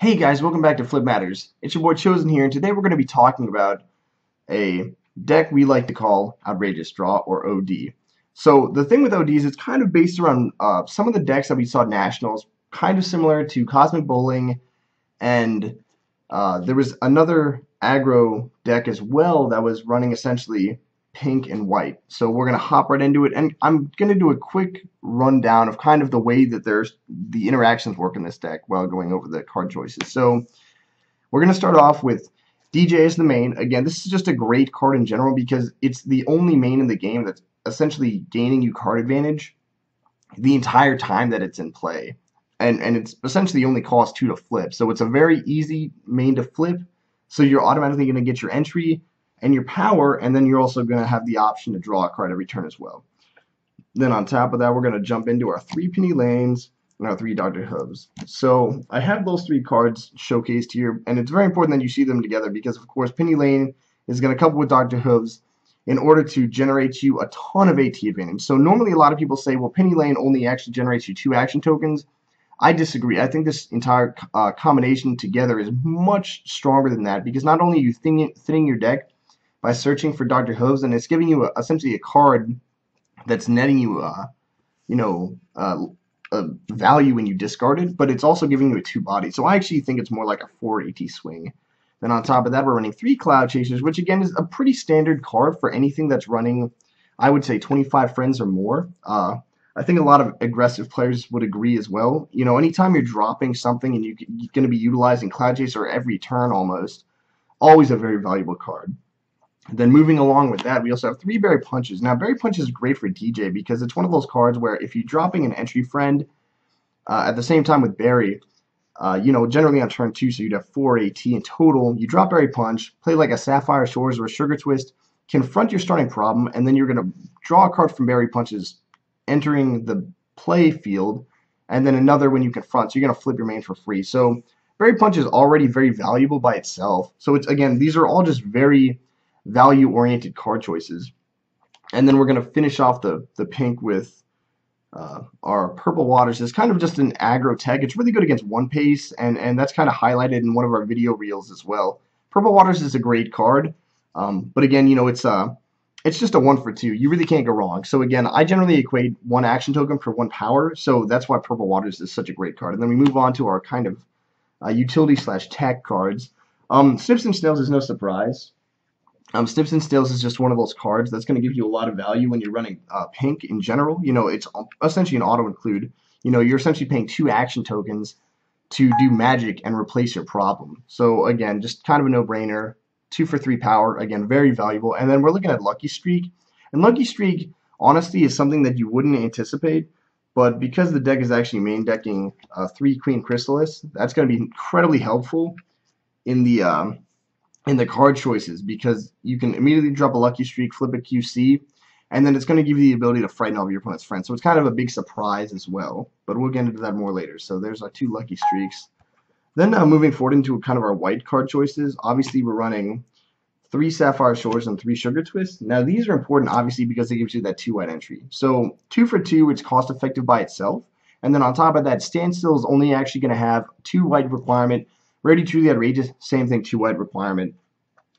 Hey guys, welcome back to Flip Matters. It's your boy Chozen here, and today we're going to be talking about a deck we like to call Outrageous Draw, or OD. So the thing with OD is it's kind of based around some of the decks that we saw at Nationals, kind of similar to Cosmic Bowling, and there was another aggro deck as well that was running essentially pink and white. So we're going to hop right into it, and I'm going to do a quick rundown of kind of the way that the interactions work in this deck while going over the card choices. So we're going to start off with DJ as the main. Again, this is just a great card in general because it's the only main in the game that's essentially gaining you card advantage the entire time that it's in play. And it's essentially only cost 2 to flip. So it's a very easy main to flip. So you're automatically going to get your entry and your power, and then you're also going to have the option to draw a card every turn as well. Then on top of that, we're going to jump into our 3 Penny Lanes and our 3 Dr. Hooves. So I have those 3 cards showcased here, and it's very important that you see them together because, of course, Penny Lane is going to couple with Dr. Hooves in order to generate you a ton of AT advantage. So normally a lot of people say, well, Penny Lane only actually generates you 2 action tokens. I disagree. I think this entire combination together is much stronger than that because not only are you thinning your deck by searching for Dr. Hooves, and it's giving you essentially a card that's netting you, a value when you discard it, but it's also giving you a 2 body. So I actually think it's more like a 4 AT swing. Then on top of that, we're running 3 Cloudchasers, which again is a pretty standard card for anything that's running, I would say, 25 friends or more. I think a lot of aggressive players would agree as well. You know, anytime you're dropping something and you're going to be utilizing Cloudchaser every turn almost, always a very valuable card. Then moving along with that, we also have 3 Berry Punches. Now, Berry Punch is great for DJ because it's one of those cards where if you're dropping an entry friend at the same time with Berry, generally on turn 2, so you'd have 4 AT in total. You drop Berry Punch, play like a Sapphire Shores or a Sugar Twist, confront your starting problem, and then you're going to draw a card from Berry Punches entering the play field, and then another when you confront. So you're going to flip your main for free. So Berry Punch is already very valuable by itself. So it's, again, these are all just very value-oriented card choices. And then we're going to finish off the pink with our Purple Waters. It's kind of just an aggro tech. It's really good against one pace, and that's kind of highlighted in one of our video reels as well. Purple Waters is a great card, but again, it's just a 1 for 2. You really can't go wrong. So again, I generally equate 1 action token for 1 power, so that's why Purple Waters is such a great card. And then we move on to our kind of utility/tech cards. Snips and Snails is no surprise. Snips and Snails is just one of those cards that's going to give you a lot of value when you're running pink in general. You know, it's essentially an auto-include. You know, you're essentially paying 2 action tokens to do magic and replace your problem. So again, just kind of a no-brainer. 2 for 3 power, again, very valuable. And then we're looking at Lucky Streak. And Lucky Streak, honestly, is something that you wouldn't anticipate. But because the deck is actually main decking 3 Queen Chrysalis, that's going to be incredibly helpful in the card choices because you can immediately drop a Lucky Streak, flip a QC, and then it's going to give you the ability to frighten all of your opponent's friends. So it's kind of a big surprise as well. But we'll get into that more later. So there's our 2 Lucky Streaks. Then moving forward into kind of our white card choices, obviously we're running 3 Sapphire Shores and 3 Sugar Twists. Now these are important obviously because it gives you that 2 white entry. So 2 for 2, it's cost effective by itself. And then on top of that, Standstill is only actually going to have 2 white requirement. Rarity Truly Outrageous, same thing, 2 white requirement.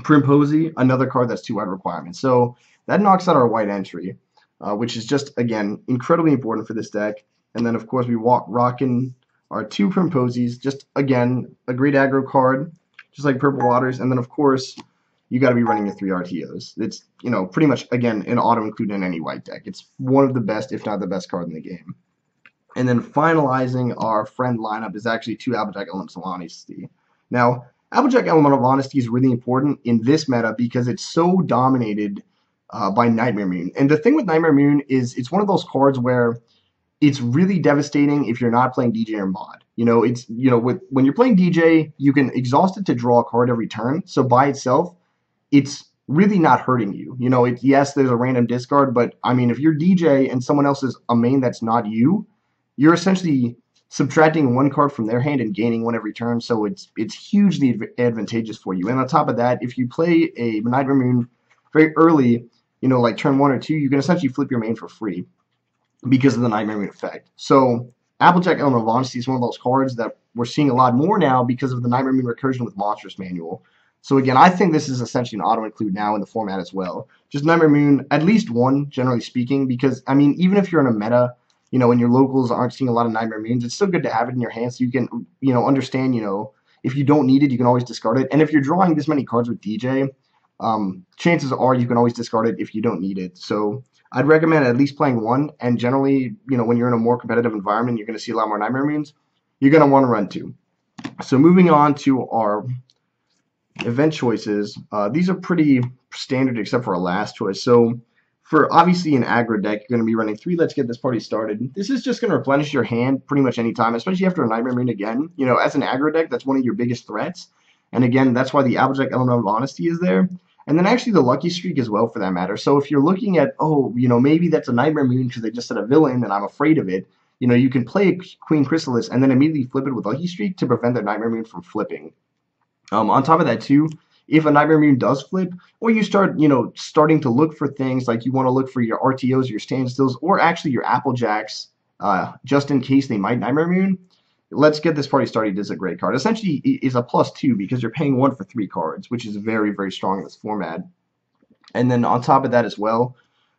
Primposy, another card that's 2 white requirement. So that knocks out our white entry, which is just, again, incredibly important for this deck. And then of course we rocking our 2 Primposies, just again a great aggro card, just like Purple Waters, and then of course you got to be running your 3 RTOs. It's pretty much again an auto include in any white deck. It's one of the best, if not the best card in the game. And then finalizing our friend lineup is actually 2 Applejack Elements of Honesty. Now Applejack Element of Honesty is really important in this meta because it's so dominated by Nightmare Moon. And the thing with Nightmare Moon is it's one of those cards where it's really devastating if you're not playing DJ or Mod. When you're playing DJ, you can exhaust it to draw a card every turn. So by itself, it's really not hurting you. Yes, there's a random discard, but I mean, if you're DJ and someone else is a main that's not you, you're essentially subtracting 1 card from their hand and gaining 1 every turn. So it's hugely advantageous for you. And on top of that, if you play a Nightmare Moon very early, like turn 1 or 2, you can essentially flip your main for free because of the Nightmare Moon effect. So Applejack Element of Honesty is one of those cards that we're seeing a lot more now because of the Nightmare Moon recursion with Monstrous Manual. So again, I think this is essentially an auto-include now in the format as well. Just Nightmare Moon, at least one, generally speaking, because, I mean, even if you're in a meta, you know, and your locals aren't seeing a lot of Nightmare Moons, it's still good to have it in your hand so you can, you know, understand, you know, if you don't need it, you can always discard it. And if you're drawing this many cards with DJ, chances are you can always discard it if you don't need it. So I'd recommend at least playing one, and generally, you know, when you're in a more competitive environment, you're going to see a lot more Nightmare Moons. You're going to want to run two. So moving on to our event choices, these are pretty standard except for our last choice. So for obviously an aggro deck, you're going to be running 3 Let's Get This Party Started. This is just going to replenish your hand pretty much any time, especially after a Nightmare Moon again. You know, as an aggro deck, that's one of your biggest threats. And again, that's why the Applejack Element of Honesty is there. And then actually the Lucky Streak as well, for that matter. So if you're looking at, oh, you know, maybe that's a Nightmare Moon because they just said a villain and I'm afraid of it, you know, you can play a Queen Chrysalis and then immediately flip it with Lucky Streak to prevent their Nightmare Moon from flipping. On top of that, too, if a Nightmare Moon does flip, or you start, you know, starting to look for things like you want to look for your RTOs, your standstills, or actually your Applejacks, just in case they might Nightmare Moon, Let's Get This Party Started is a great card. Essentially, is a +2 because you're paying 1 for 3 cards, which is very, very strong in this format. And then on top of that as well,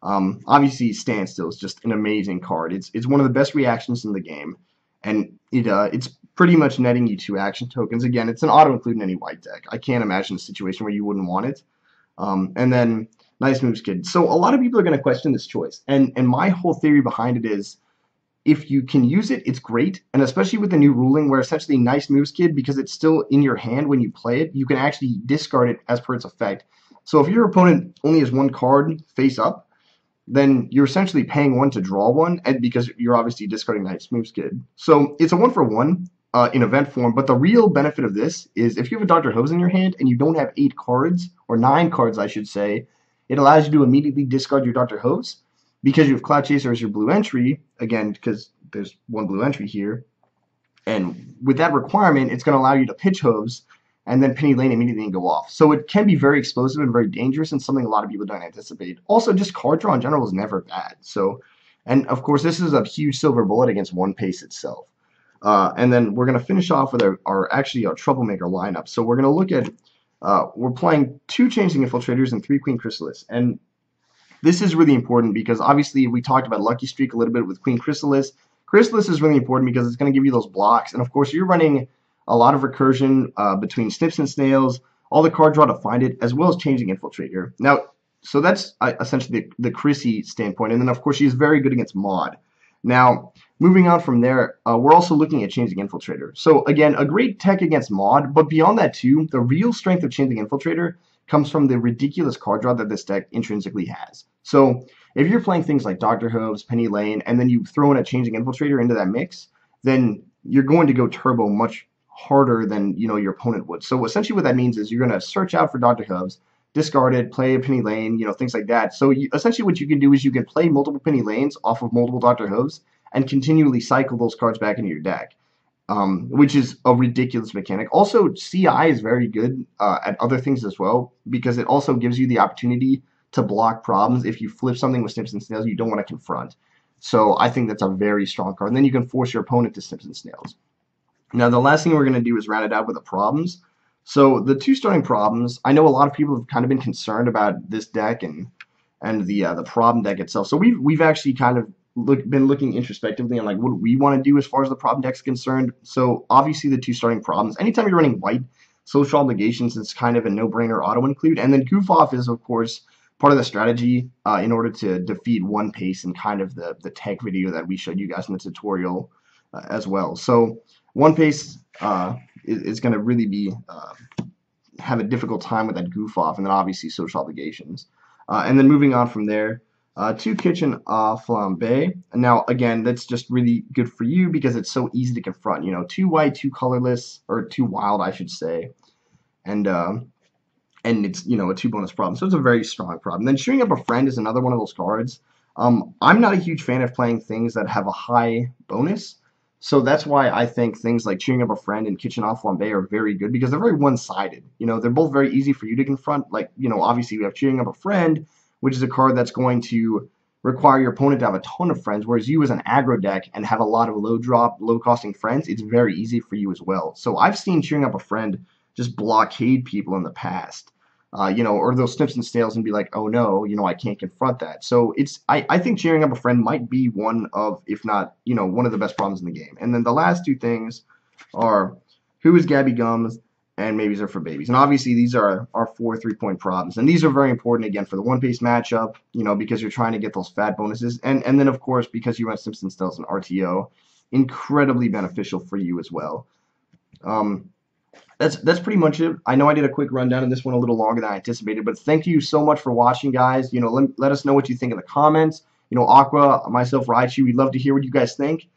obviously Standstill is just an amazing card. It's one of the best reactions in the game, and it's pretty much netting you 2 action tokens. Again, it's an auto-include in any white deck. I can't imagine a situation where you wouldn't want it. And then Nice Moves Kid. So a lot of people are going to question this choice, and my whole theory behind it is, if you can use it, it's great, and especially with the new ruling where essentially Nice Moves Kid, because it's still in your hand when you play it, you can actually discard it as per its effect. So if your opponent only has 1 card face up, then you're essentially paying 1 to draw 1, and because you're obviously discarding Nice Moves Kid. So it's a 1-for-1 in event form, but the real benefit of this is if you have a Dr. Hooves in your hand and you don't have 8 cards, or 9 cards I should say, it allows you to immediately discard your Dr. Hooves. Because you have Cloudchaser as your blue entry, again, because there's 1 blue entry here, and with that requirement, it's going to allow you to pitch Hooves and then Penny Lane immediately and go off. So it can be very explosive and very dangerous, and something a lot of people don't anticipate. Also, just card draw in general is never bad. So, and of course, this is a huge silver bullet against one pace itself. And then we're going to finish off with our troublemaker lineup. So we're going to look at, we're playing 2 Changeling Infiltrators and 3 Queen Chrysalis. And this is really important because obviously we talked about Lucky Streak a little bit with Queen Chrysalis. Chrysalis is really important because it's going to give you those blocks. And of course, you're running a lot of recursion between Snips and Snails, all the card draw to find it, as well as Changeling Infiltrator. Now, so that's essentially the Chrissy standpoint. And then, of course, she's very good against Mod. Now, moving on from there, we're also looking at Changeling Infiltrator. So, again, a great tech against Mod, but beyond that, too, the real strength of Changeling Infiltrator comes from the ridiculous card draw that this deck intrinsically has. So if you're playing things like Dr. Hooves, Penny Lane, and then you throw in a Changeling Infiltrator into that mix, then you're going to go turbo much harder than, you know, your opponent would. So essentially what that means is you're going to search out for Dr. Hooves, discard it, play a Penny Lane, you know, things like that. So essentially what you can do is you can play multiple Penny Lanes off of multiple Dr. Hooves and continually cycle those cards back into your deck. Which is a ridiculous mechanic. Also, CI is very good at other things as well, because it also gives you the opportunity to block problems if you flip something with Snips and Snails you don't want to confront. So I think that's a very strong card. And then you can force your opponent to Snips and Snails. Now, the last thing we're going to do is round it out with the problems. So the 2 starting problems, I know a lot of people have kind of been concerned about this deck and the problem deck itself. So we've actually kind of been looking introspectively on like what we want to do as far as the problem deck's concerned. So obviously the 2 starting problems, anytime you're running white, Social Obligations is kind of a no-brainer auto-include, and then Goof Off is of course part of the strategy in order to defeat one pace in kind of the tech video that we showed you guys in the tutorial as well. So one pace is going to really be have a difficult time with that Goof Off, and then obviously Social Obligations. And then moving on from there, 2 Kitchen Flambe. Now, again, that's just really good for you because it's so easy to confront. You know, 2 white, 2 colorless, or 2 wild, I should say. And it's, you know, a 2 bonus problem. So it's a very strong problem. Then Shooting Up a Friend is another one of those cards. I'm not a huge fan of playing things that have a high bonus. So that's why I think things like Cheering Up a Friend and Kitchen Flambe are very good because they're very one-sided. You know, they're both very easy for you to confront. Like, you know, obviously we have Cheering Up a Friend, which is a card that's going to require your opponent to have a ton of friends, whereas you as an aggro deck and have a lot of low drop, low costing friends, it's very easy for you as well. So I've seen cheering up a friend just blockade people in the past. Or they'll Snips and Snails and be like, oh no, I can't confront that. So I think cheering up a friend might be one of, if not, one of the best problems in the game. And then the last two things are who is Gabby Gums and maybes are for babies. And obviously these are our 4 3-point problems. And these are very important again for the one-pace matchup, because you're trying to get those fat bonuses. And then of course, because you run Snips and Snails and RTO, incredibly beneficial for you as well. That's pretty much it. I know I did a quick rundown and this one a little longer than I anticipated, but thank you so much for watching, guys. Let us know what you think in the comments. Aqua, myself, Raichu, we'd love to hear what you guys think.